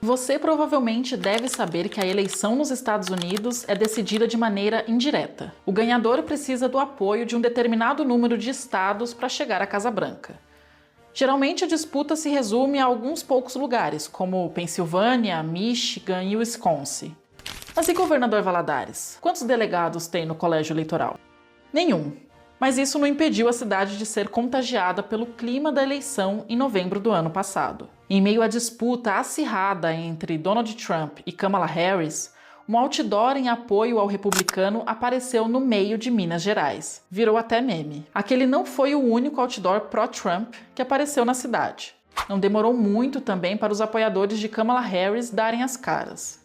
Você provavelmente deve saber que a eleição nos Estados Unidos é decidida de maneira indireta. O ganhador precisa do apoio de um determinado número de estados para chegar à Casa Branca. Geralmente a disputa se resume a alguns poucos lugares, como Pensilvânia, Michigan e Wisconsin. Mas e governador Valadares? Quantos delegados tem no colégio eleitoral? Nenhum. Mas isso não impediu a cidade de ser contagiada pelo clima da eleição em novembro do ano passado. Em meio à disputa acirrada entre Donald Trump e Kamala Harris, um outdoor em apoio ao republicano apareceu no meio de Minas Gerais. Virou até meme. Aquele não foi o único outdoor pró-Trump que apareceu na cidade. Não demorou muito também para os apoiadores de Kamala Harris darem as caras.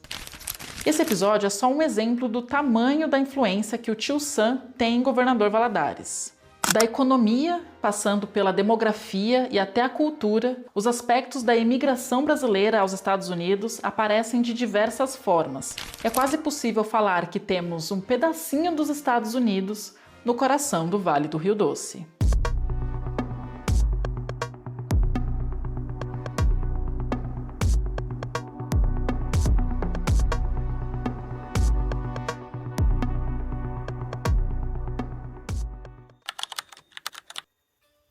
Esse episódio é só um exemplo do tamanho da influência que o tio Sam tem em governador Valadares. Da economia, passando pela demografia e até a cultura, os aspectos da imigração brasileira aos Estados Unidos aparecem de diversas formas. É quase possível falar que temos um pedacinho dos Estados Unidos no coração do Vale do Rio Doce.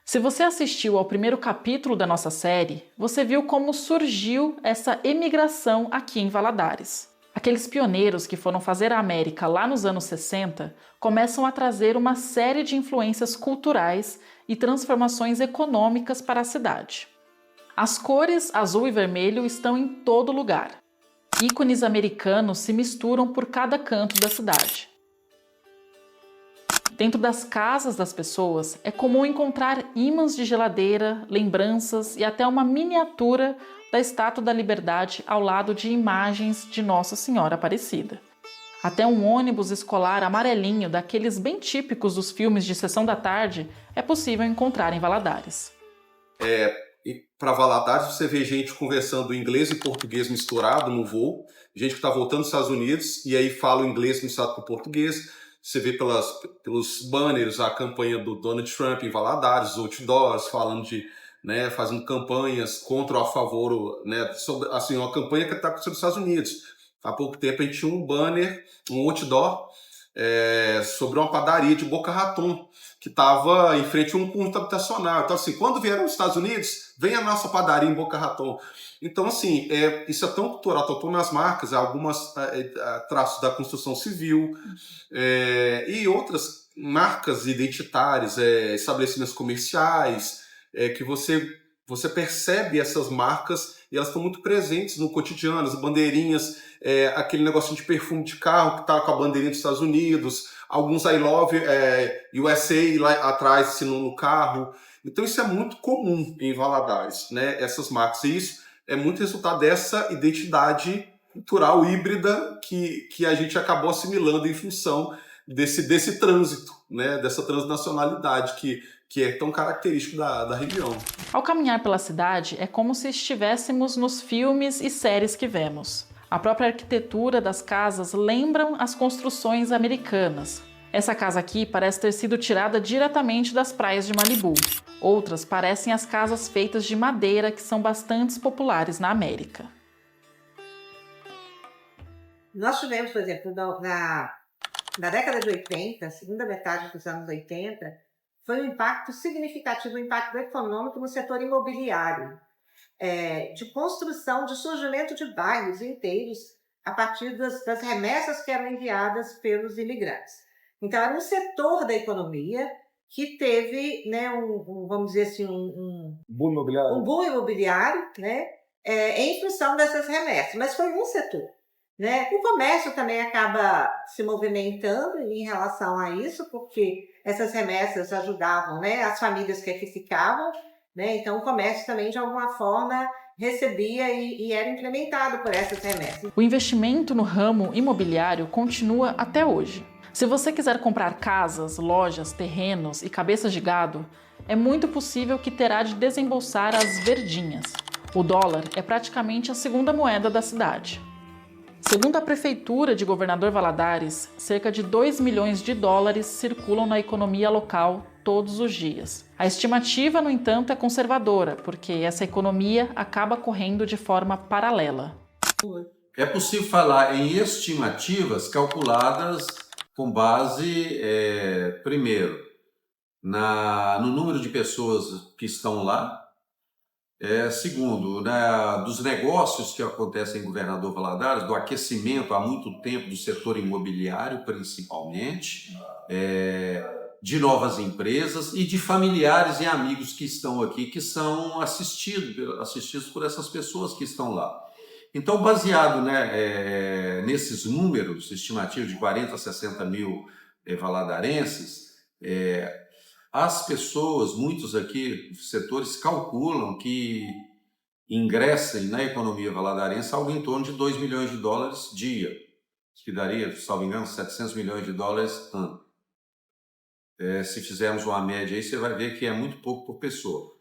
Se você assistiu ao primeiro capítulo da nossa série, você viu como surgiu essa emigração aqui em Valadares. Aqueles pioneiros que foram fazer a América lá nos anos 60 começam a trazer uma série de influências culturais e transformações econômicas para a cidade. As cores azul e vermelho estão em todo lugar. Ícones americanos se misturam por cada canto da cidade. Dentro das casas das pessoas, é comum encontrar ímãs de geladeira, lembranças e até uma miniatura da Estátua da Liberdade ao lado de imagens de Nossa Senhora Aparecida. Até um ônibus escolar amarelinho, daqueles bem típicos dos filmes de sessão da tarde, é possível encontrar em Valadares. E para Valadares você vê gente conversando inglês e português misturado no voo, gente que está voltando dos Estados Unidos e aí fala o inglês misturado com o português. Você vê pelos banners a campanha do Donald Trump em Valadares, os outdoors falando fazendo campanhas contra ou a favor, sobre, assim, uma campanha que está acontecendo nos Estados Unidos. Há pouco tempo a gente tinha um banner, um outdoor, sobre uma padaria de Boca Raton, que estava em frente a um conjunto habitacional. Então, assim, quando vieram os Estados Unidos, vem a nossa padaria em Boca Raton. Então, assim, isso é tão cultural, tão nas marcas, algumas traços da construção civil e outras marcas identitárias, estabelecimentos comerciais, que você percebe essas marcas e elas estão muito presentes no cotidiano, as bandeirinhas, aquele negocinho de perfume de carro que está com a bandeirinha dos Estados Unidos, alguns I Love USA lá atrás, assim, no carro. Então isso é muito comum em Valadares, né? Essas marcas. E isso é muito resultado dessa identidade cultural híbrida que a gente acabou assimilando em função desse trânsito, né? Dessa transnacionalidade que é tão característico da região. Ao caminhar pela cidade, é como se estivéssemos nos filmes e séries que vemos. A própria arquitetura das casas lembram as construções americanas. Essa casa aqui parece ter sido tirada diretamente das praias de Malibu. Outras parecem as casas feitas de madeira que são bastante populares na América. Nós tivemos, por exemplo, na década de 80, segunda metade dos anos 80, foi um impacto significativo, um impacto econômico no setor imobiliário, de construção, de surgimento de bairros inteiros a partir das remessas que eram enviadas pelos imigrantes. Então, era um setor da economia que teve, né, vamos dizer assim, um boom imobiliário, né, em função dessas remessas. Mas foi um setor. Né? O comércio também acaba se movimentando em relação a isso, porque essas remessas ajudavam, né, as famílias que aqui ficavam, né? Então o comércio também de alguma forma recebia e era implementado por essas remessas. O investimento no ramo imobiliário continua até hoje. Se você quiser comprar casas, lojas, terrenos e cabeças de gado, é muito possível que terá de desembolsar as verdinhas. O dólar é praticamente a segunda moeda da cidade. Segundo a Prefeitura de Governador Valadares, cerca de 2 milhões de dólares circulam na economia local todos os dias. A estimativa, no entanto, é conservadora, porque essa economia acaba correndo de forma paralela. É possível falar em estimativas calculadas com base, primeiro, no número de pessoas que estão lá, segundo, dos negócios que acontecem em Governador Valadares, do aquecimento há muito tempo do setor imobiliário, principalmente, de novas empresas e de familiares e amigos que estão aqui, que são assistidos por essas pessoas que estão lá. Então, baseado, nesses números estimativos de 40 a 60 mil valadarenses, as pessoas, muitos aqui, setores, calculam que ingressem na economia valadarense algo em torno de 2 milhões de dólares dia, que daria, salvo engano, 700 milhões de dólares ano. Se fizermos uma média aí, você vai ver que é muito pouco por pessoa.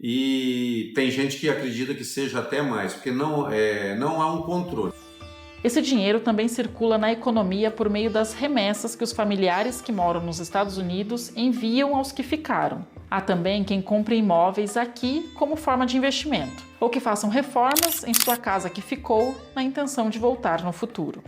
E tem gente que acredita que seja até mais, porque não há um controle. Esse dinheiro também circula na economia por meio das remessas que os familiares que moram nos Estados Unidos enviam aos que ficaram. Há também quem compre imóveis aqui como forma de investimento, ou que façam reformas em sua casa que ficou na intenção de voltar no futuro.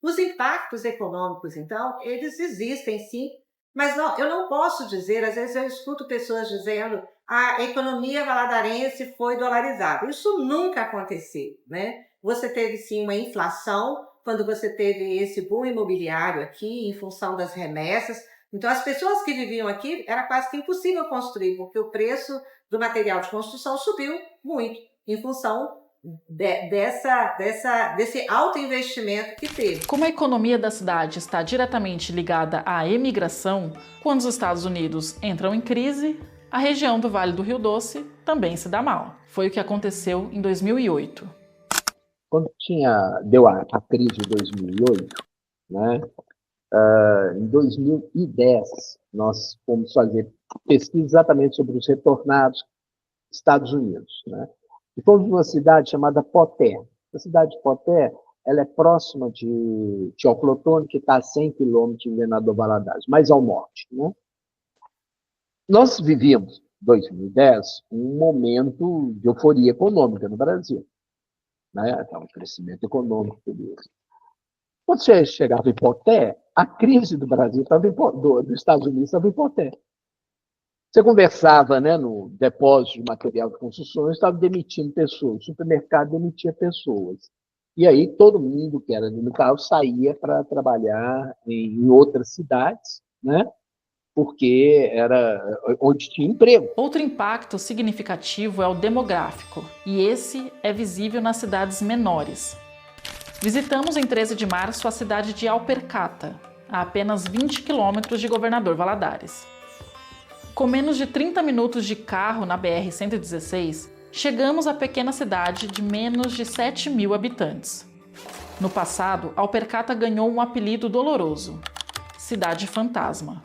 Os impactos econômicos, então, eles existem sim, mas eu não posso dizer, às vezes eu escuto pessoas dizendo a economia valadarense foi dolarizada. Isso nunca aconteceu, né? Você teve sim uma inflação quando você teve esse boom imobiliário aqui, em função das remessas. Então, as pessoas que viviam aqui, era quase que impossível construir, porque o preço do material de construção subiu muito, em função desse alto investimento que teve. Como a economia da cidade está diretamente ligada à emigração, quando os Estados Unidos entram em crise, a região do Vale do Rio Doce também se dá mal. Foi o que aconteceu em 2008. Quando deu a crise de 2008, né, em 2010, nós fomos fazer pesquisa exatamente sobre os retornados dos Estados Unidos, né? E fomos numa cidade chamada Poté. A cidade de Poté, ela é próxima de Teoflotone, que está a 100 quilômetros de Governador Valadares, mais ao norte, né? Nós vivíamos, em 2010, um momento de euforia econômica no Brasil, né? Então, um crescimento econômico, tudo isso. Quando você chegava em Poté, a crise do Brasil dos Estados Unidos estava em Poté. Você conversava, né, no depósito de material de construção, estava demitindo pessoas, o supermercado demitia pessoas. E aí todo mundo que era no carro saía para trabalhar em outras cidades, né, porque era onde tinha emprego. Outro impacto significativo é o demográfico, e esse é visível nas cidades menores. Visitamos em 13 de março a cidade de Alpercata, a apenas 20 quilômetros de Governador Valadares. Com menos de 30 minutos de carro na BR-116, chegamos à pequena cidade de menos de 7 mil habitantes. No passado, Alpercata ganhou um apelido doloroso: Cidade Fantasma.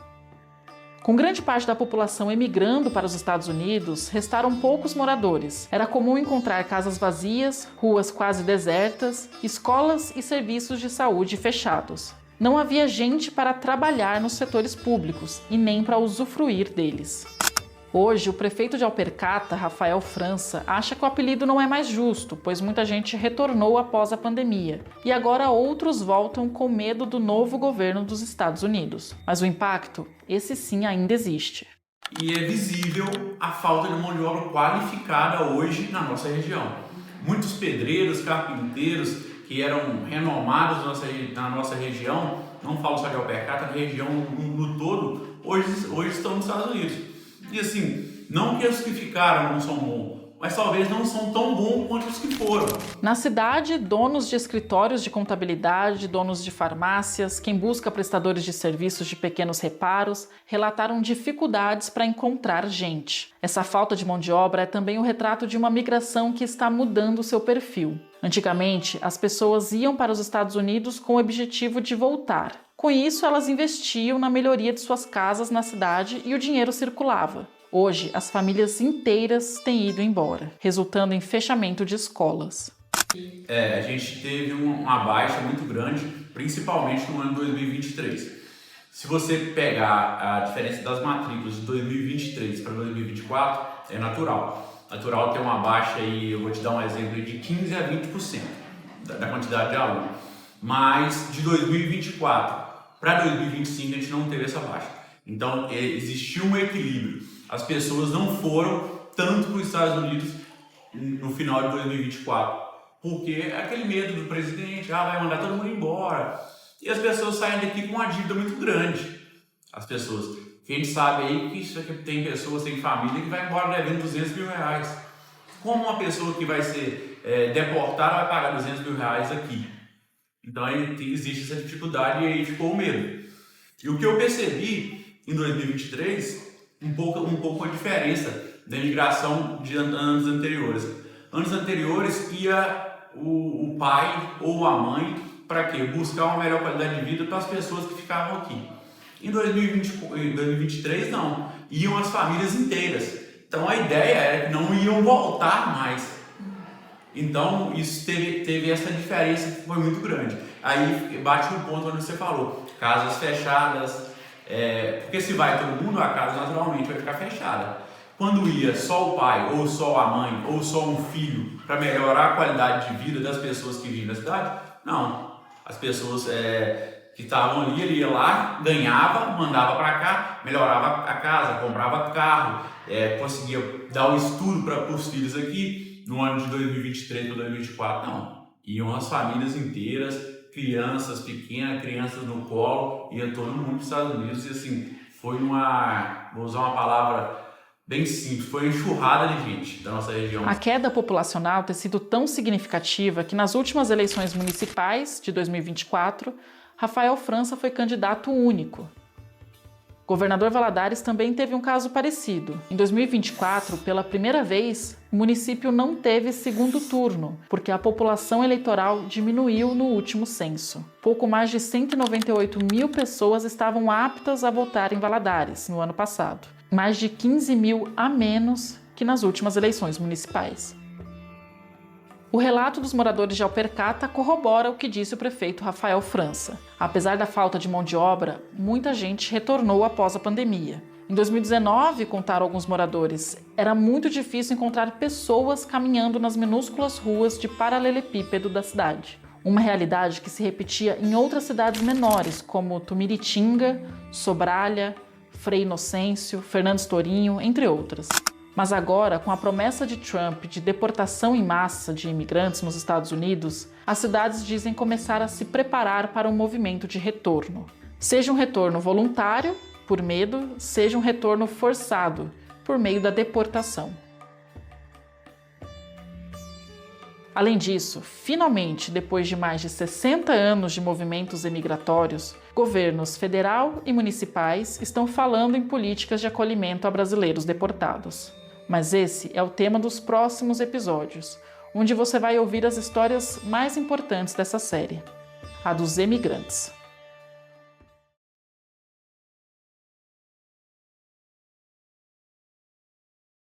Com grande parte da população emigrando para os Estados Unidos, restaram poucos moradores. Era comum encontrar casas vazias, ruas quase desertas, escolas e serviços de saúde fechados. Não havia gente para trabalhar nos setores públicos e nem para usufruir deles. Hoje, o prefeito de Alpercata, Rafael França, acha que o apelido não é mais justo, pois muita gente retornou após a pandemia, e agora outros voltam com medo do novo governo dos Estados Unidos. Mas o impacto, esse sim, ainda existe. E é visível a falta de mão de obra qualificada hoje na nossa região. Muitos pedreiros, carpinteiros que eram renomados na nossa região, não falo só de Alpercata, na região no todo, hoje estão nos Estados Unidos. E assim, não que os que ficaram não são bons, mas talvez não são tão bons quanto os que foram. Na cidade, donos de escritórios de contabilidade, donos de farmácias, quem busca prestadores de serviços de pequenos reparos, relataram dificuldades para encontrar gente. Essa falta de mão de obra é também o retrato de uma migração que está mudando seu perfil. Antigamente, as pessoas iam para os Estados Unidos com o objetivo de voltar. Com isso, elas investiam na melhoria de suas casas na cidade e o dinheiro circulava. Hoje, as famílias inteiras têm ido embora, resultando em fechamento de escolas. A gente teve uma baixa muito grande, principalmente no ano 2023. Se você pegar a diferença das matrículas de 2023 para 2024, é natural. natural ter uma baixa aí, eu vou te dar um exemplo, de 15 a 20% da quantidade de alunos. Mas de 2024 para 2025 a gente não teve essa baixa. Então existiu um equilíbrio. As pessoas não foram tanto para os Estados Unidos no final de 2024, porque é aquele medo do presidente, vai mandar todo mundo embora. E as pessoas saem daqui com uma dívida muito grande. As pessoas, que a gente sabe aí que isso aqui tem pessoas, tem família que vai embora devendo 200 mil reais. Como uma pessoa que vai ser deportada vai pagar 200 mil reais aqui? Então aí existe essa dificuldade e aí ficou o medo. E o que eu percebi em 2023, um pouco a diferença da imigração de anos anteriores. Anos anteriores ia o pai ou a mãe para quê? Buscar uma melhor qualidade de vida para as pessoas que ficavam aqui. Em 2023 não, iam as famílias inteiras. Então a ideia era que não iam voltar mais. Então isso teve essa diferença que foi muito grande. Aí bate no ponto onde você falou, casas fechadas, porque se vai todo mundo, a casa naturalmente vai ficar fechada. Quando ia só o pai, ou só a mãe, ou só um filho, para melhorar a qualidade de vida das pessoas que vivem na cidade, não. As pessoas que estavam ali, ele ia lá, ganhava, mandava para cá, melhorava a casa, comprava carro, conseguia dar o estudo para os filhos aqui. No ano de 2023 ou 2024, não. Iam as famílias inteiras, crianças pequenas, crianças no colo, ia todo mundo para os Estados Unidos e assim, foi vou usar uma palavra bem simples, foi uma enxurrada de gente da nossa região. A queda populacional tem sido tão significativa que nas últimas eleições municipais de 2024, Rafael França foi candidato único. Governador Valadares também teve um caso parecido. Em 2024, pela primeira vez, o município não teve segundo turno, porque a população eleitoral diminuiu no último censo. Pouco mais de 198 mil pessoas estavam aptas a votar em Valadares no ano passado. Mais de 15 mil a menos que nas últimas eleições municipais. O relato dos moradores de Alpercata corrobora o que disse o prefeito Rafael França. Apesar da falta de mão de obra, muita gente retornou após a pandemia. Em 2019, contaram alguns moradores, era muito difícil encontrar pessoas caminhando nas minúsculas ruas de paralelepípedo da cidade. Uma realidade que se repetia em outras cidades menores, como Tumiritinga, Sobralha, Frei Inocêncio, Fernandes Tourinho, entre outras. Mas agora, com a promessa de Trump de deportação em massa de imigrantes nos Estados Unidos, as cidades dizem começar a se preparar para um movimento de retorno. Seja um retorno voluntário, por medo, seja um retorno forçado, por meio da deportação. Além disso, finalmente, depois de mais de 60 anos de movimentos emigratórios, governos federal e municipais estão falando em políticas de acolhimento a brasileiros deportados. Mas esse é o tema dos próximos episódios, onde você vai ouvir as histórias mais importantes dessa série, a dos emigrantes.